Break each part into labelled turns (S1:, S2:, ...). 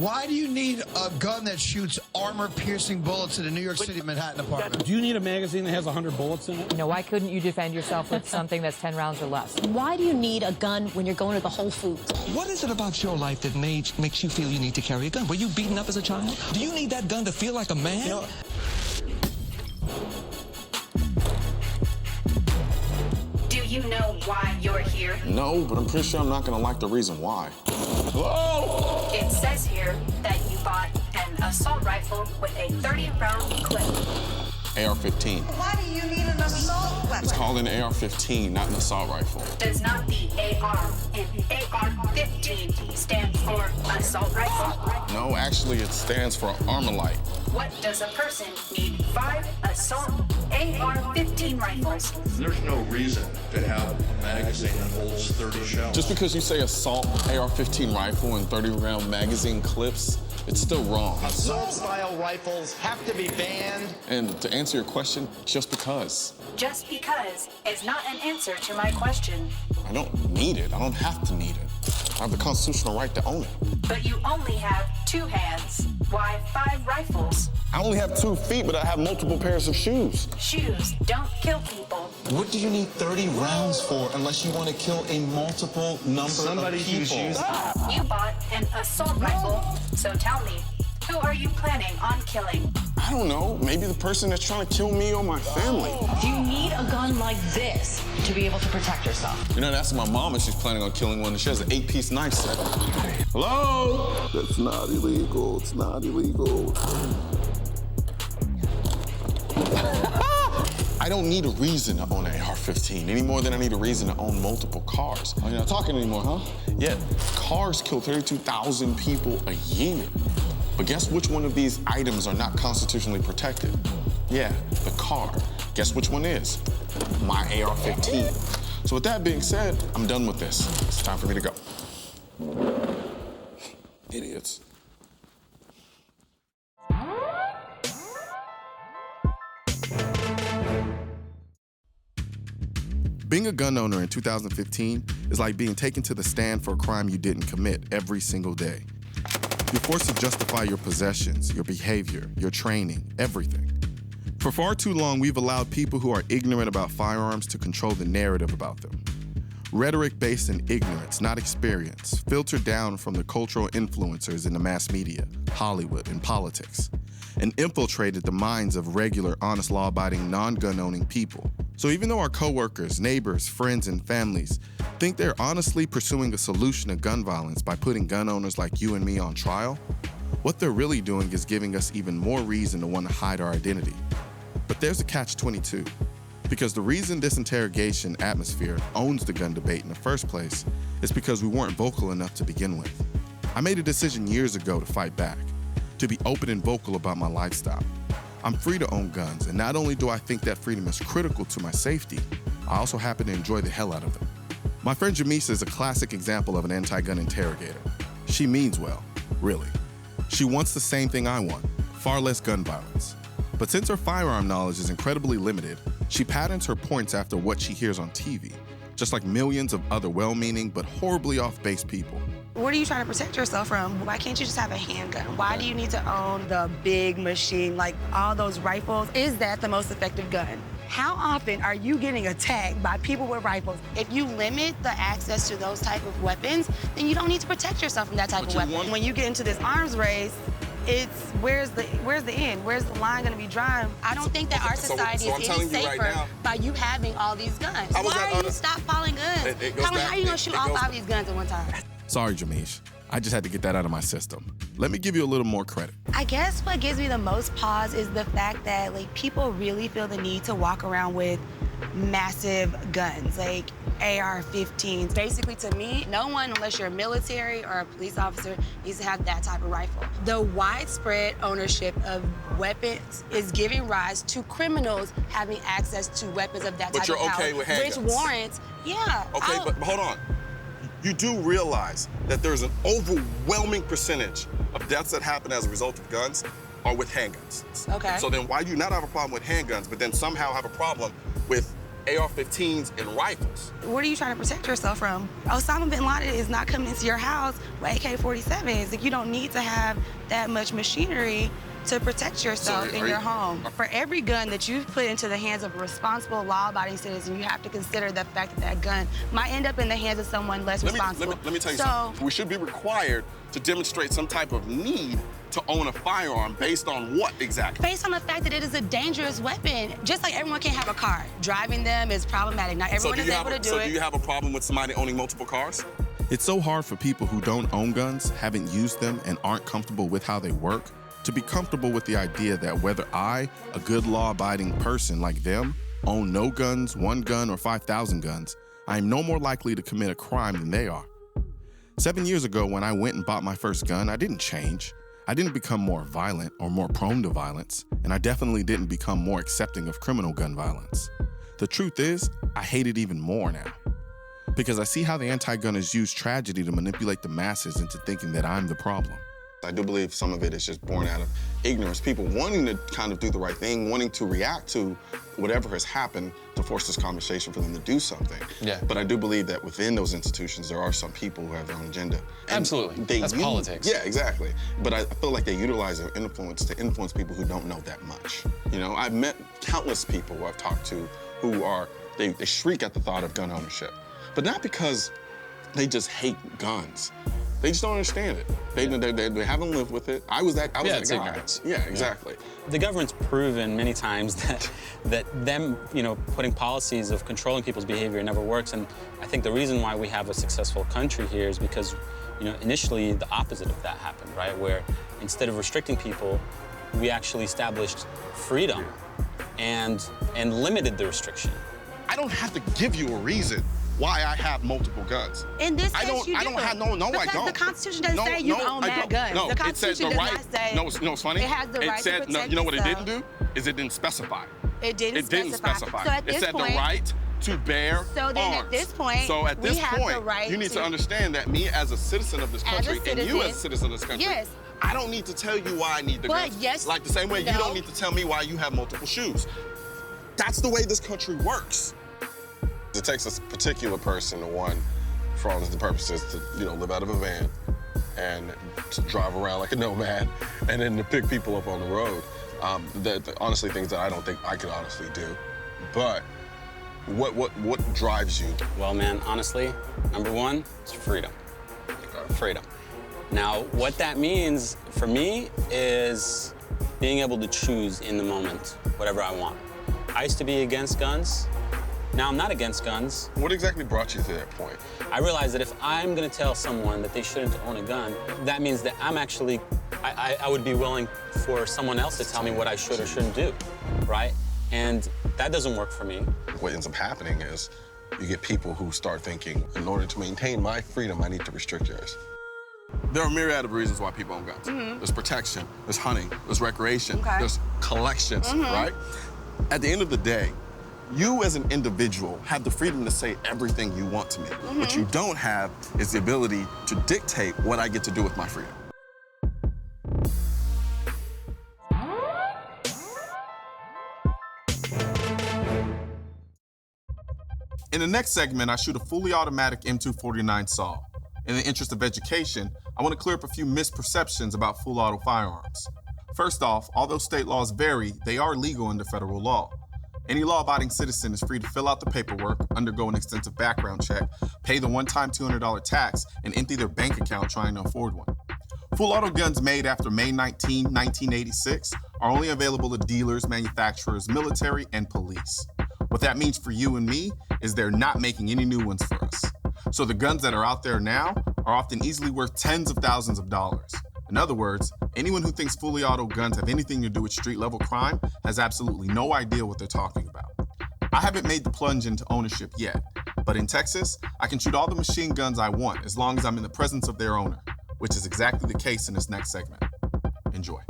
S1: Why do you need a gun that shoots armor-piercing bullets in a New York City Manhattan apartment?
S2: Do you need a magazine that has 100 bullets in it?
S3: You know, why couldn't you defend yourself with something that's 10 rounds or less?
S4: Why do you need a gun when you're going to the Whole Foods?
S5: What is it about your life that makes you feel you need to carry a gun? Were you beaten up as a child? Do you need that gun to feel like a man?
S6: You know,
S7: do you know why you're here?
S8: No, but I'm pretty sure I'm not gonna like the reason why.
S7: Whoa! It says here that you bought an assault rifle with a 30-round clip.
S8: AR-15.
S9: Why do you need an assault weapon?
S8: It's called an AR-15, not an assault rifle.
S7: Does not the AR in AR-15 stand for assault rifle?
S8: No, actually, it stands for Armalite.
S7: What does a person need 5 assault AR-15 rifles?
S10: There's no reason to have a magazine that holds 30 shells.
S8: Just because you say assault AR-15 rifle and 30-round magazine clips, it's still wrong.
S6: Assault-style rifles have to be banned.
S8: And to answer your question, just because.
S7: Just because is not an answer to my question.
S8: I don't need it. I don't have to need it. I have the constitutional right to own it.
S7: But you only have 2 hands. Why 5 rifles?
S8: I only have 2 feet, but I have multiple pairs of shoes.
S7: Shoes don't kill people.
S5: What do you need 30 rounds for unless you want to kill a multiple number of people?
S7: You bought an assault rifle, so tell me, who are you planning on killing?
S8: I don't know. Maybe the person that's trying to kill me or my family.
S4: Do you need a gun like this to be able to protect yourself?
S8: You're not asking my mom if she's planning on killing one. She has an 8-piece knife set. Hello?
S11: That's not illegal. It's not illegal.
S8: I don't need a reason to own an AR-15 any more than I need a reason to own multiple cars. Oh, you're not talking anymore, huh? Yeah, cars kill 32,000 people a year. But guess which one of these items are not constitutionally protected? Yeah, the car. Guess which one is? My AR-15. So with that being said, I'm done with this. It's time for me to go. Idiots.
S11: Being a gun owner in 2015 is like being taken to the stand for a crime you didn't commit every single day. You're forced to justify your possessions, your behavior, your training, everything. For far too long, we've allowed people who are ignorant about firearms to control the narrative about them. Rhetoric based in ignorance, not experience, filtered down from the cultural influencers in the mass media, Hollywood, and politics, and infiltrated the minds of regular, honest, law-abiding, non-gun-owning people. So even though our coworkers, neighbors, friends, and families think they're honestly pursuing a solution to gun violence by putting gun owners like you and me on trial, what they're really doing is giving us even more reason to want to hide our identity. But there's a catch-22. Because the reason this interrogation atmosphere owns the gun debate in the first place is because we weren't vocal enough to begin with. I made a decision years ago to fight back, to be open and vocal about my lifestyle. I'm free to own guns, and not only do I think that freedom is critical to my safety, I also happen to enjoy the hell out of them. My friend Ja-Mes is a classic example of an anti-gun interrogator. She means well, really. She wants the same thing I want, far less gun violence. But since her firearm knowledge is incredibly limited, she patterns her points after what she hears on TV, just like millions of other well-meaning but horribly off-base people.
S9: What are you trying to protect yourself from? Why can't you just have a handgun? Why do you need to own the big machine, like all those rifles? Is that the most effective gun? How often are you getting attacked by people with rifles? If you limit the access to those type of weapons, then you don't need to protect yourself from that type of weapon. When you get into this arms race, it's where's the end? Where's the line gonna be drawn? I don't think that our society is any safer by you having all these guns. Why are you stop falling guns? How are you gonna shoot all 5 of these guns at one time?
S11: Sorry, Ja-Mes. I just had to get that out of my system. Let me give you a little more credit.
S9: I guess what gives me the most pause is the fact that people really feel the need to walk around with massive guns, like AR-15s. Basically, to me, no one, unless you're military or a police officer, needs to have that type of rifle. The widespread ownership of weapons is giving rise to criminals having access to weapons of that type of power.
S8: But you're okay with handguns?
S9: Which warrants, yeah.
S8: Okay, but hold on. You do realize that there's an overwhelming percentage of deaths that happen as a result of guns are with handguns.
S9: Okay.
S8: So then why do you not have a problem with handguns, but then somehow have a problem with AR-15s and rifles.
S9: What are you trying to protect yourself from? Osama bin Laden is not coming into your house with AK-47s. Like, you don't need to have that much machinery to protect yourself in your home. For every gun that you put into the hands of a responsible, law-abiding citizen, you have to consider the fact that that gun might end up in the hands of someone less responsible.
S8: Let me tell you something. We should be required to demonstrate some type of need to own a firearm based on what exactly?
S9: Based on the fact that it is a dangerous weapon. Just like everyone can have a car. Driving them is problematic. Not everyone is able to do it.
S8: So do you have a problem with somebody owning multiple cars?
S11: It's so hard for people who don't own guns, haven't used them, and aren't comfortable with how they work, to be comfortable with the idea that whether I, a good law-abiding person like them, own no guns, 1 gun, or 5,000 guns, I am no more likely to commit a crime than they are. 7 years ago, when I went and bought my first gun, I didn't change. I didn't become more violent or more prone to violence, and I definitely didn't become more accepting of criminal gun violence. The truth is, I hate it even more now, because I see how the anti-gunners use tragedy to manipulate the masses into thinking that I'm the problem.
S8: I do believe some of it is just born out of ignorance. People wanting to kind of do the right thing, wanting to react to whatever has happened to force this conversation for them to do something.
S12: Yeah.
S8: But I do believe that within those institutions, there are some people who have their own agenda. And
S12: absolutely. That's politics.
S8: Yeah, exactly. But I feel like they utilize their influence to influence people who don't know that much. You know, I've met countless people who I've talked to who are, they shriek at the thought of gun ownership. But not because they just hate guns. They just don't understand it. They haven't lived with it. I was that guy.
S12: Ignorance.
S8: Yeah, exactly.
S12: The government's proven many times that them, putting policies of controlling people's behavior never works. And I think the reason why we have a successful country here is because, initially the opposite of that happened, right? Where instead of restricting people, we actually established freedom and limited the restriction.
S8: I don't have to give you a reason why I have multiple guns.
S9: In this case, you do.
S8: I don't have, no, I don't.
S9: The Constitution doesn't say you own mad guns.
S8: No,
S9: the Constitution does not say.
S8: No, it's funny.
S9: It has the right to protect
S8: no, you know what it
S9: itself.
S8: didn't do? Is it didn't specify.
S9: It didn't specify. So at this
S8: it said
S9: point,
S8: the right to bear
S9: so then
S8: arms.
S9: At this point,
S8: so at this
S9: we have
S8: point,
S9: the right
S8: you need to understand that me as a citizen of this country and you as a citizen of this country,
S9: yes.
S8: I don't need to tell you why I need the guns.
S9: Yes,
S8: like the same way you don't need to tell me why you have multiple shoes. That's the way this country works. It takes a particular person to, one, for all the purposes, to live out of a van and to drive around like a nomad, and then to pick people up on the road. Honestly, things that I don't think I could honestly do. But what drives you?
S12: Well, man, honestly, number one is freedom. Freedom. Now, what that means for me is being able to choose in the moment whatever I want. I used to be against guns. Now I'm not against guns.
S8: What exactly brought you to that point?
S12: I realized that if I'm gonna tell someone that they shouldn't own a gun, that means that I'm actually, I would be willing for someone else to tell me what I should or shouldn't do, right? And that doesn't work for me.
S8: What ends up happening is you get people who start thinking, in order to maintain my freedom, I need to restrict yours. There are a myriad of reasons why people own guns. There's protection, there's hunting, there's recreation, there's collections, right? At the end of the day, you as an individual have the freedom to say everything you want to me. What you don't have is the ability to dictate what I get to do with my freedom. In the next segment, I shoot a fully automatic M249 SAW. In the interest of education, I want to clear up a few misperceptions about full auto firearms. First off, although state laws vary, they are legal under federal law. Any law-abiding citizen is free to fill out the paperwork, undergo an extensive background check, pay the one-time $200 tax, and empty their bank account trying to afford one. Full auto guns made after May 19, 1986 are only available to dealers, manufacturers, military, and police. What that means for you and me is they're not making any new ones for us. So the guns that are out there now are often easily worth tens of thousands of dollars. In other words, anyone who thinks fully auto guns have anything to do with street-level crime has absolutely no idea what they're talking about. I haven't made the plunge into ownership yet, but in Texas, I can shoot all the machine guns I want as long as I'm in the presence of their owner, which is exactly the case in this next segment. Enjoy.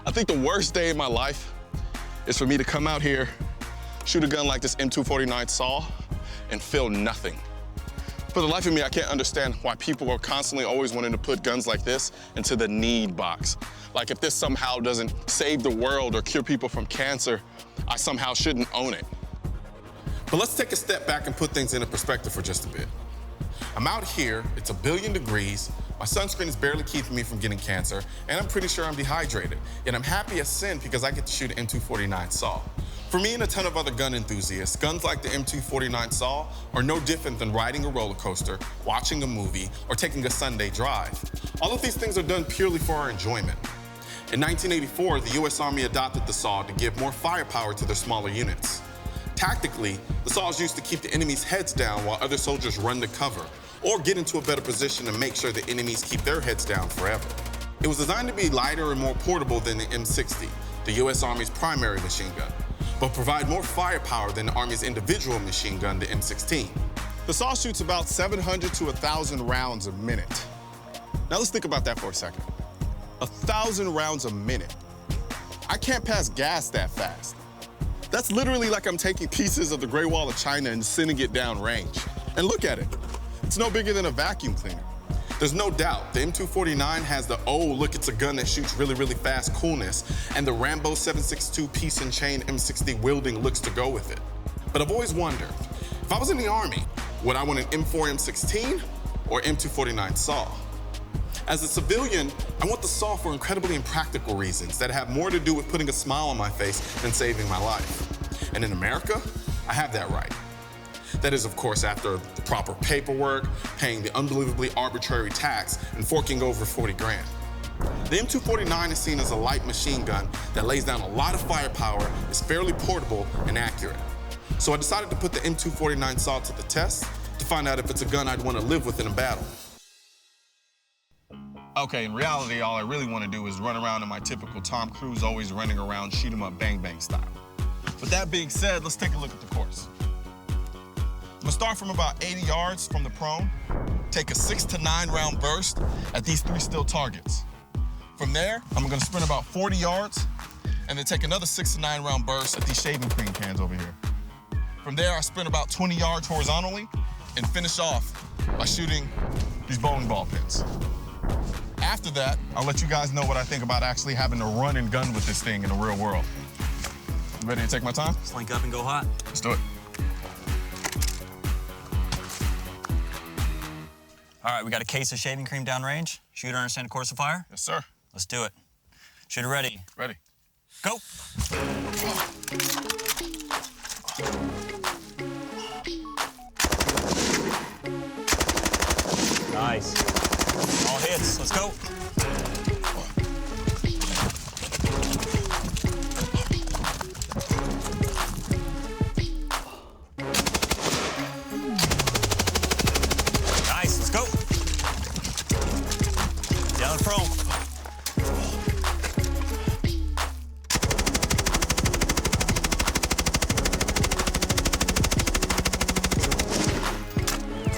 S8: I think the worst day of my life is for me to come out here, shoot a gun like this M249 SAW, and feel nothing. For the life of me, I can't understand why people are constantly always wanting to put guns like this into the need box. Like if this somehow doesn't save the world or cure people from cancer, I somehow shouldn't own it. But let's take a step back and put things into perspective for just a bit. I'm out here, it's 1 billion degrees, my sunscreen is barely keeping me from getting cancer, and I'm pretty sure I'm dehydrated. Yet I'm happy as sin because I get to shoot an M249 SAW. For me and a ton of other gun enthusiasts, guns like the M249 SAW are no different than riding a roller coaster, watching a movie, or taking a Sunday drive. All of these things are done purely for our enjoyment. In 1984, the US Army adopted the SAW to give more firepower to their smaller units. Tactically, the SAW is used to keep the enemy's heads down while other soldiers run to cover, or get into a better position to make sure the enemies keep their heads down forever. It was designed to be lighter and more portable than the M60, the US Army's primary machine gun, but provide more firepower than the Army's individual machine gun, the M16. The SAW shoots about 700 to 1,000 rounds a minute. Now let's think about that for a second. 1,000 rounds a minute. I can't pass gas that fast. That's literally like I'm taking pieces of the Great Wall of China and sending it down range. And look at it. It's no bigger than a vacuum cleaner. There's no doubt the M249 has the, oh, look, it's a gun that shoots really, really fast coolness, and the Rambo 7.62 piece and chain M60 wielding looks to go with it. But I've always wondered, if I was in the Army, would I want an M4 M16 or M249 SAW? As a civilian, I want the SAW for incredibly impractical reasons that have more to do with putting a smile on my face than saving my life. And in America, I have that right. That is, of course, after the proper paperwork, paying the unbelievably arbitrary tax, and forking over 40 grand. The M249 is seen as a light machine gun that lays down a lot of firepower, is fairly portable and accurate. So I decided to put the M249 SAW to the test to find out if it's a gun I'd want to live with in a battle. Okay, in reality, all I really want to do is run around in my typical Tom Cruise always running around, shoot 'em up, bang, bang style. With that being said, let's take a look at the course. I'm gonna start from about 80 yards from the prone, take a 6 to 9 round burst at these 3 still targets. From there, I'm gonna sprint about 40 yards and then take another 6 to 9 round burst at these shaving cream cans over here. From there, I sprint about 20 yards horizontally and finish off by shooting these bowling ball pins. After that, I'll let you guys know what I think about actually having to run and gun with this thing in the real world. You ready to take my time?
S13: Let's link up and go hot.
S8: Let's do it.
S13: All right, we got a case of shaving cream downrange. Shooter, understand the course of fire?
S8: Yes, sir.
S13: Let's do it. Shooter ready.
S8: Ready.
S13: Go. Nice. All hits. Let's go. Nice. Let's go. Down and prone.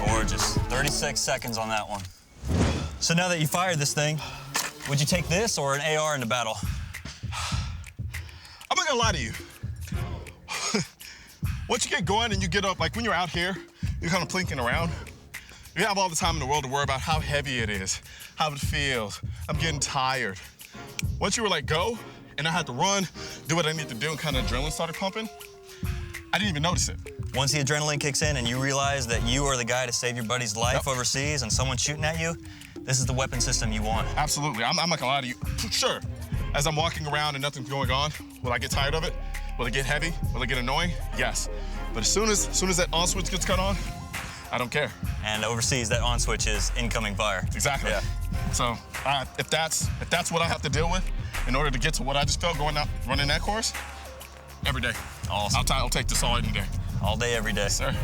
S13: Gorgeous. 36 seconds on that one. So now that you fired this thing, would you take this or an AR into battle?
S8: I'm not gonna lie to you. Once you get going and you get up, like when you're out here, you're kind of plinking around. You have all the time in the world to worry about how heavy it is, how it feels. I'm getting tired. Once you were like, go, and I had to run, do what I need to do, and kind of adrenaline started pumping, I didn't even notice it.
S13: Once the adrenaline kicks in and you realize that you are the guy to save your buddy's life overseas and someone's shooting at you, this is the weapon system you want.
S8: Absolutely. I'm not gonna lie to you. Sure, as I'm walking around and nothing's going on, will I get tired of it? Will it get heavy? Will it get annoying? Yes. But as soon as that on switch gets cut on, I don't care.
S13: And overseas, that on switch is incoming fire.
S8: Exactly.
S13: Yeah.
S8: So if that's what I have to deal with in order to get to what I just felt going out running that course, every day.
S13: Awesome.
S8: I'll take this all any day.
S13: All day, every day.
S8: Yes, sir.